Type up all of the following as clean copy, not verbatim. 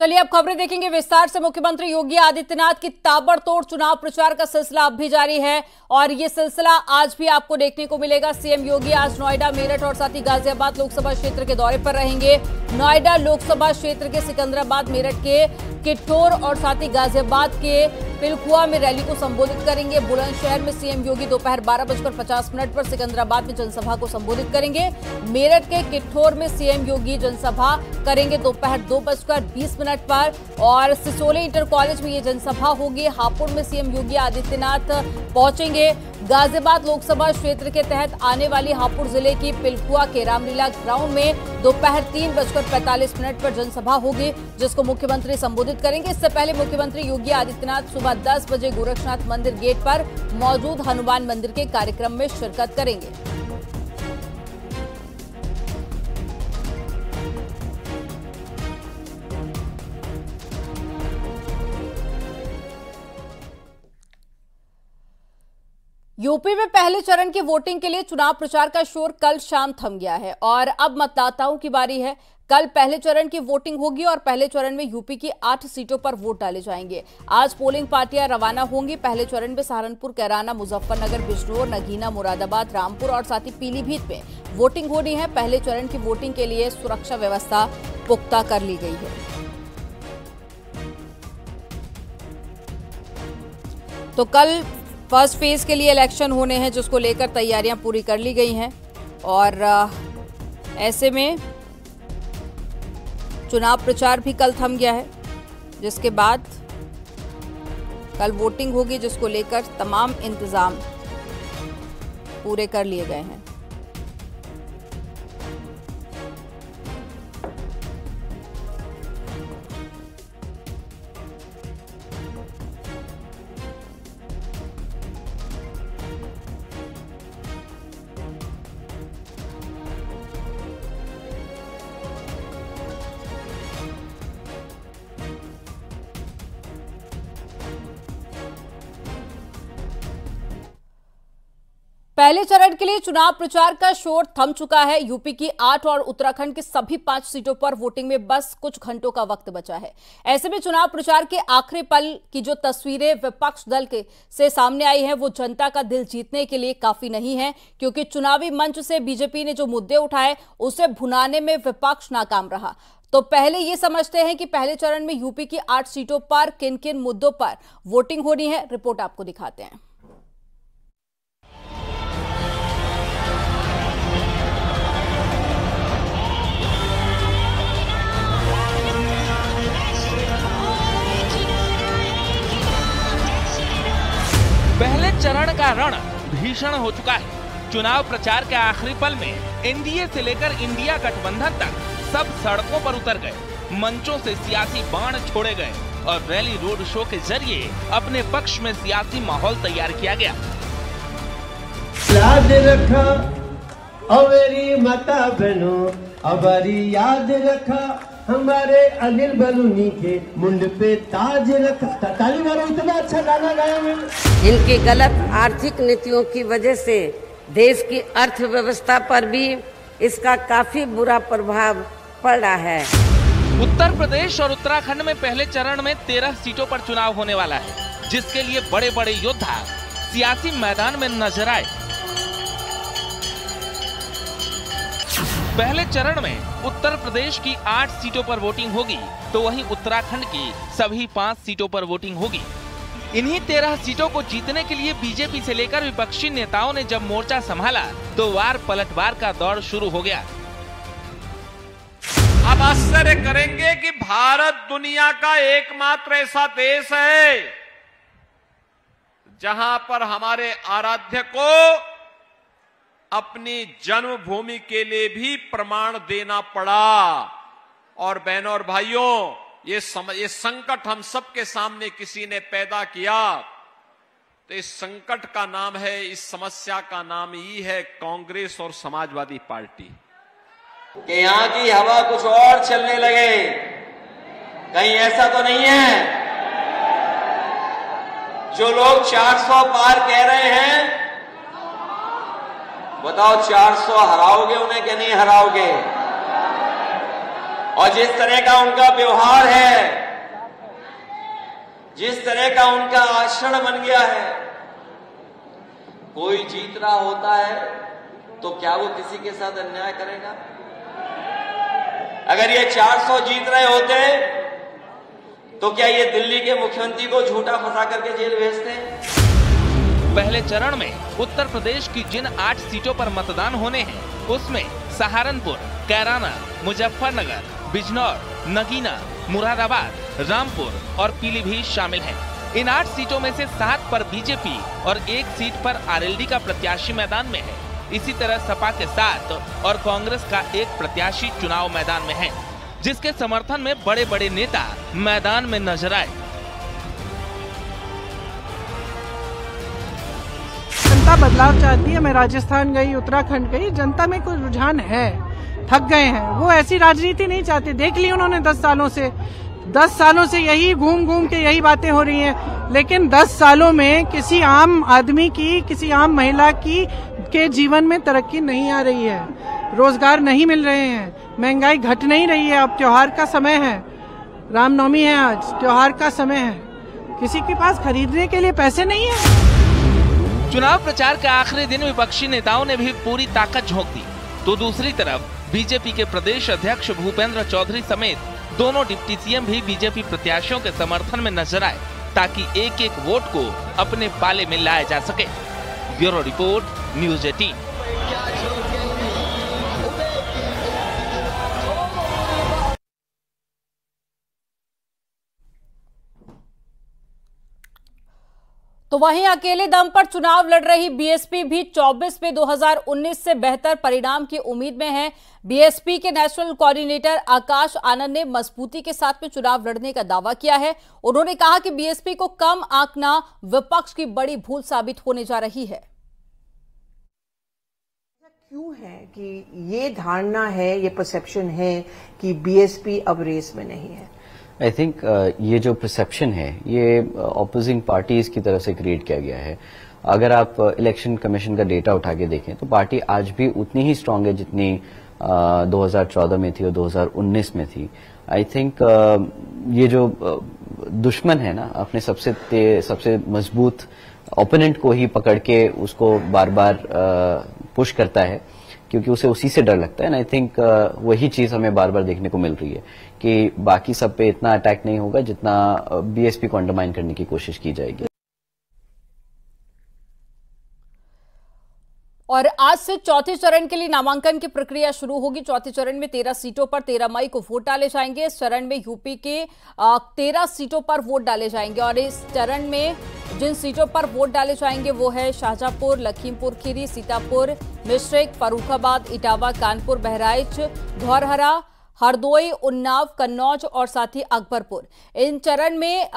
चलिए अब खबरें देखेंगे विस्तार से। मुख्यमंत्री योगी आदित्यनाथ की ताबड़तोड़ चुनाव प्रचार का सिलसिला अब भी जारी है और ये सिलसिला आज भी आपको देखने को मिलेगा। सीएम योगी आज नोएडा, मेरठ और साथ ही गाजियाबाद लोकसभा क्षेत्र के दौरे पर रहेंगे। नोएडा लोकसभा क्षेत्र के सिकंदराबाद, मेरठ के किटोर और साथ ही गाजियाबाद के पिलखुआ में रैली को संबोधित करेंगे। बुलंदशहर में सीएम योगी दोपहर 12:50 पर सिकंदराबाद में जनसभा को संबोधित करेंगे। मेरठ के किटोर में सीएम योगी जनसभा करेंगे दोपहर 2:20 पर और सिसोली इंटर कॉलेज में ये जनसभा होगी। हापुड़ में सीएम योगी आदित्यनाथ पहुंचेंगे। गाजियाबाद लोकसभा क्षेत्र के तहत आने वाली हापुड़ जिले की पिलखुआ के रामलीला ग्राउंड में दोपहर 3:45 पर जनसभा होगी, जिसको मुख्यमंत्री संबोधित करेंगे। इससे पहले मुख्यमंत्री योगी आदित्यनाथ सुबह 10 बजे गोरक्षनाथ मंदिर गेट पर मौजूद हनुमान मंदिर के कार्यक्रम में शिरकत करेंगे। यूपी में पहले चरण की वोटिंग के लिए चुनाव प्रचार का शोर कल शाम थम गया है और अब मतदाताओं की बारी है। कल पहले चरण की वोटिंग होगी और पहले चरण में यूपी की 8 सीटों पर वोट डाले जाएंगे। आज पोलिंग पार्टियां रवाना होंगी। पहले चरण में सहारनपुर, कैराना, मुजफ्फरनगर, बिजनौर, नगीना, मुरादाबाद, रामपुर और साथ ही पीलीभीत में वोटिंग होनी है। पहले चरण की वोटिंग के लिए सुरक्षा व्यवस्था पुख्ता कर ली गई है। तो कल फर्स्ट फेज के लिए इलेक्शन होने हैं, जिसको लेकर तैयारियां पूरी कर ली गई हैं और ऐसे में चुनाव प्रचार भी कल थम गया है, जिसके बाद कल वोटिंग होगी, जिसको लेकर तमाम इंतजाम पूरे कर लिए गए हैं। पहले चरण के लिए चुनाव प्रचार का शोर थम चुका है। यूपी की 8 और उत्तराखंड की सभी 5 सीटों पर वोटिंग में बस कुछ घंटों का वक्त बचा है। ऐसे में चुनाव प्रचार के आखिरी पल की जो तस्वीरें विपक्ष दल से सामने आई हैं, वो जनता का दिल जीतने के लिए काफी नहीं है, क्योंकि चुनावी मंच से बीजेपी ने जो मुद्दे उठाए उसे भुनाने में विपक्ष नाकाम रहा। तो पहले ये समझते हैं कि पहले चरण में यूपी की 8 सीटों पर किन किन मुद्दों पर वोटिंग होनी है। रिपोर्ट आपको दिखाते हैं। पहले चरण का रण भीषण हो चुका है। चुनाव प्रचार के आखिरी पल में एनडीए से लेकर इंडिया गठबंधन तक सब सड़कों पर उतर गए। मंचों से सियासी बाण छोड़े गए और रैली, रोड शो के जरिए अपने पक्ष में सियासी माहौल तैयार किया गया। याद रखा अवेरी माता बहनों, अबारी याद रखा हमारे अनिल बलूनी के मुंड पे ताज रखा। ताली मारो, इतना अच्छा गाना गाया मैंने। इनकी गलत आर्थिक नीतियों की वजह से देश की अर्थव्यवस्था पर भी इसका काफी बुरा प्रभाव पड़ रहा है। उत्तर प्रदेश और उत्तराखंड में पहले चरण में 13 सीटों पर चुनाव होने वाला है, जिसके लिए बड़े बड़े योद्धा सियासी मैदान में नजर आए। पहले चरण में उत्तर प्रदेश की 8 सीटों पर वोटिंग होगी, तो वहीं उत्तराखंड की सभी 5 सीटों पर वोटिंग होगी। इन्हीं 13 सीटों को जीतने के लिए बीजेपी से लेकर विपक्षी नेताओं ने जब मोर्चा संभाला तो वार पलटवार का दौर शुरू हो गया। आप आश्चर्य करेंगे कि भारत दुनिया का एकमात्र ऐसा देश है जहां पर हमारे आराध्य को अपनी जन्मभूमि के लिए भी प्रमाण देना पड़ा। और बहनों और भाइयों, ये संकट हम सबके सामने किसी ने पैदा किया, तो इस संकट का नाम है, इस समस्या का नाम ही है कांग्रेस और समाजवादी पार्टी। कि यहां की हवा कुछ और चलने लगे, कहीं ऐसा तो नहीं है? जो लोग 400 पार कह रहे हैं, बताओ 400 हराओगे उन्हें कि नहीं हराओगे? और जिस तरह का उनका व्यवहार है, जिस तरह का उनका आचरण बन गया है, कोई जीत रहा होता है तो क्या वो किसी के साथ अन्याय करेगा? अगर ये 400 जीत रहे होते तो क्या ये दिल्ली के मुख्यमंत्री को झूठा फंसा करके जेल भेजते? पहले चरण में उत्तर प्रदेश की जिन 8 सीटों पर मतदान होने हैं, उसमें सहारनपुर, कैराना, मुजफ्फरनगर, बिजनौर, नगीना, मुरादाबाद, रामपुर और पीलीभीत शामिल हैं। इन 8 सीटों में से 7 पर बीजेपी और 1 सीट पर आरएलडी का प्रत्याशी मैदान में है। इसी तरह सपा के 7 और कांग्रेस का 1 प्रत्याशी चुनाव मैदान में है, जिसके समर्थन में बड़े बड़े नेता मैदान में नजर आए। जनता बदलाव चाहती है। मैं राजस्थान गई, उत्तराखंड गई, जनता में कोई रुझान है, थक गए हैं। वो ऐसी राजनीति नहीं चाहते। देख ली उन्होंने 10 सालों से यही घूम घूम के यही बातें हो रही हैं। लेकिन 10 सालों में किसी आम आदमी की, किसी आम महिला की के जीवन में तरक्की नहीं आ रही है, रोजगार नहीं मिल रहे हैं, महंगाई घट नहीं रही है। अब त्योहार का समय है, रामनवमी है, आज त्योहार का समय है, किसी के पास खरीदने के लिए पैसे नहीं है। चुनाव प्रचार के आखिरी दिन विपक्षी नेताओं ने भी पूरी ताकत झोंक दी, तो दूसरी तरफ बीजेपी के प्रदेश अध्यक्ष भूपेंद्र चौधरी समेत दोनों डिप्टी सीएम भी बीजेपी प्रत्याशियों के समर्थन में नजर आए, ताकि एक एक वोट को अपने पाले में लाया जा सके। Bureau report, news 18। तो वहीं अकेले दम पर चुनाव लड़ रही बीएसपी भी 24 में 2019 से बेहतर परिणाम की उम्मीद में है। बीएसपी के नेशनल कोऑर्डिनेटर आकाश आनंद ने मजबूती के साथ में चुनाव लड़ने का दावा किया है। उन्होंने कहा कि बीएसपी को कम आंकना विपक्ष की बड़ी भूल साबित होने जा रही है। क्यों है कि ये धारणा है, ये परसेप्शन है कि बीएसपी अब रेस में नहीं है? आई थिंक ये जो परसेप्शन है ये ऑपोजिंग पार्टीज की तरफ से क्रिएट किया गया है। अगर आप इलेक्शन कमीशन का डेटा उठा के देखें तो पार्टी आज भी उतनी ही स्ट्रांग है जितनी 2014 में थी और 2019 में थी। आई थिंक ये जो दुश्मन है ना, अपने सबसे मजबूत ओपोनेंट को ही पकड़ के उसको बार बार पुश करता है, क्योंकि उसे उसी से डर लगता है। एंड आई थिंक वही चीज हमें बार बार देखने को मिल रही है कि बाकी सब पे इतना अटैक नहीं होगा जितना बीएसपी को अंडरमाइन करने की कोशिश की जाएगी। और आज से चौथे चरण के लिए नामांकन की प्रक्रिया शुरू होगी। चौथे चरण में 13 सीटों पर 13 मई को वोट डाले जाएंगे। इस चरण में यूपी के 13 सीटों पर वोट डाले जाएंगे और इस चरण में जिन सीटों पर वोट डाले जाएंगे वो है शाहजहांपुर, लखीमपुर खीरी, सीतापुर, मिश्रिख, फर्रुखाबाद, इटावा, कानपुर, बहराइच, धौरहरा, हरदोई, उन्नाव, कन्नौज और साथ ही अकबरपुर। इन चरण में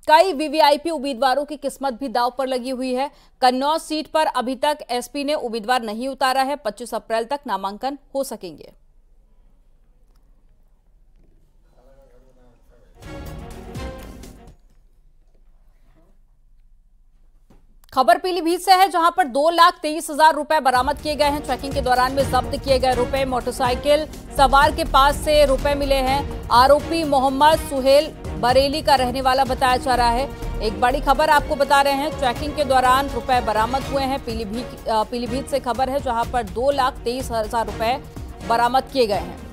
कई वीवीआईपी उम्मीदवारों की किस्मत भी दांव पर लगी हुई है। कन्नौज सीट पर अभी तक एसपी ने उम्मीदवार नहीं उतारा है। 25 अप्रैल तक नामांकन हो सकेंगे। खबर पीलीभीत से है, जहां पर 2,23,000 रुपए बरामद किए गए हैं। चेकिंग के दौरान में जब्त किए गए रुपए, मोटरसाइकिल सवार के पास से रुपए मिले हैं। आरोपी मोहम्मद सुहेल बरेली का रहने वाला बताया जा रहा है। एक बड़ी खबर आपको बता रहे हैं, चेकिंग के दौरान रुपए बरामद हुए हैं। पीलीभीत से खबर है, जहां पर 2,23,000 रुपए बरामद किए गए हैं।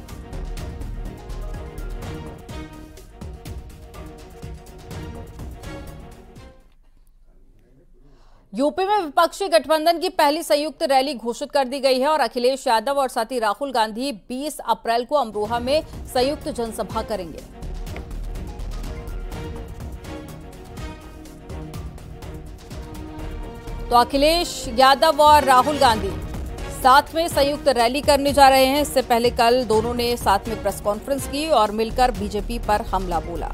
यूपी में विपक्षी गठबंधन की पहली संयुक्त रैली घोषित कर दी गई है और अखिलेश यादव और साथी राहुल गांधी 20 अप्रैल को अमरोहा में संयुक्त जनसभा करेंगे। तो अखिलेश यादव और राहुल गांधी साथ में संयुक्त रैली करने जा रहे हैं। इससे पहले कल दोनों ने साथ में प्रेस कॉन्फ्रेंस की और मिलकर बीजेपी पर हमला बोला।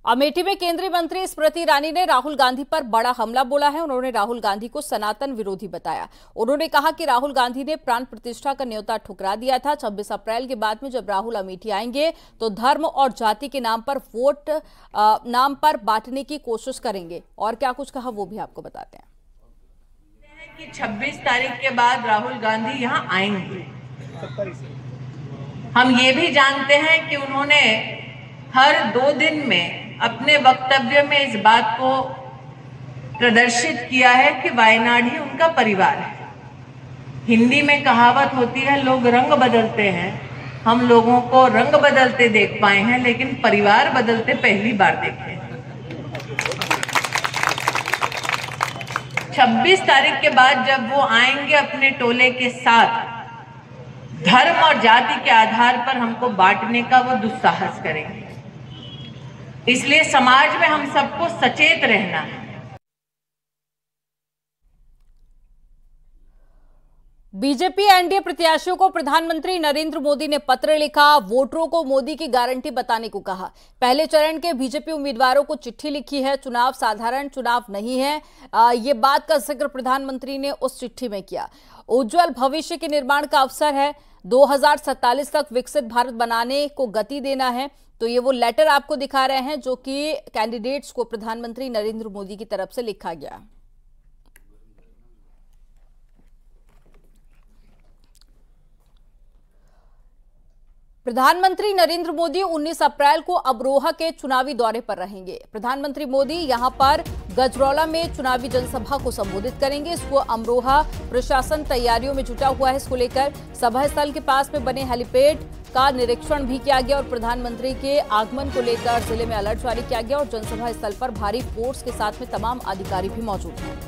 अमेठी में केंद्रीय मंत्री स्मृति ईरानी ने राहुल गांधी पर बड़ा हमला बोला है। उन्होंने राहुल गांधी को सनातन विरोधी बताया। उन्होंने कहा कि राहुल गांधी ने प्राण प्रतिष्ठा का न्योता ठुकरा दिया था। 26 अप्रैल के बाद में जब राहुल अमेठी आएंगे तो धर्म और जाति के नाम पर वोट बांटने की कोशिश करेंगे। और क्या कुछ कहा वो भी आपको बताते हैं। कि 26 तारीख के बाद राहुल गांधी यहाँ आएंगे। हम ये भी जानते हैं कि उन्होंने हर 2 दिन में अपने वक्तव्य में इस बात को प्रदर्शित किया है कि वायनाड ही उनका परिवार है। हिंदी में कहावत होती है, लोग रंग बदलते हैं। हम लोगों को रंग बदलते देख पाए हैं, लेकिन परिवार बदलते पहली बार देखे। 26 तारीख के बाद जब वो आएंगे अपने टोले के साथ, धर्म और जाति के आधार पर हमको बांटने का वो दुस्साहस करेंगे। इसलिए समाज में हम सबको सचेत रहना है। बीजेपी एनडीए प्रत्याशियों को प्रधानमंत्री नरेंद्र मोदी ने पत्र लिखा, वोटरों को मोदी की गारंटी बताने को कहा। पहले चरण के बीजेपी उम्मीदवारों को चिट्ठी लिखी है। चुनाव साधारण चुनाव नहीं है, ये बात का जिक्र प्रधानमंत्री ने उस चिट्ठी में किया। उज्जवल भविष्य के निर्माण का अवसर है, 2047 तक विकसित भारत बनाने को गति देना है। तो ये वो लेटर आपको दिखा रहे हैं जो कि कैंडिडेट्स को प्रधानमंत्री नरेंद्र मोदी की तरफ से लिखा गया। प्रधानमंत्री नरेंद्र मोदी 19 अप्रैल को अमरोहा के चुनावी दौरे पर रहेंगे। प्रधानमंत्री मोदी यहां पर गजरौला में चुनावी जनसभा को संबोधित करेंगे। इसको अमरोहा प्रशासन तैयारियों में जुटा हुआ है। इसको लेकर सभा स्थल के पास में बने हेलीपैड का निरीक्षण भी किया गया और प्रधानमंत्री के आगमन को लेकर जिले में अलर्ट जारी किया गया और जनसभा स्थल पर भारी फोर्स के साथ में तमाम अधिकारी भी मौजूद हैं।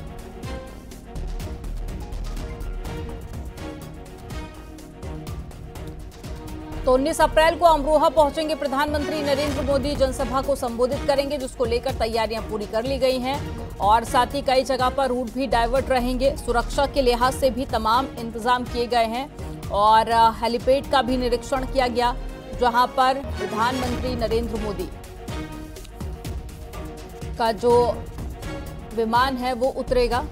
तो 19 अप्रैल को अमरोहा पहुंचेंगे प्रधानमंत्री नरेंद्र मोदी, जनसभा को संबोधित करेंगे, जिसको लेकर तैयारियां पूरी कर ली गई हैं और साथ ही कई जगह पर रूट भी डाइवर्ट रहेंगे। सुरक्षा के लिहाज से भी तमाम इंतजाम किए गए हैं और हेलीपैड का भी निरीक्षण किया गया, जहां पर प्रधानमंत्री नरेंद्र मोदी का जो विमान है वो उतरेगा।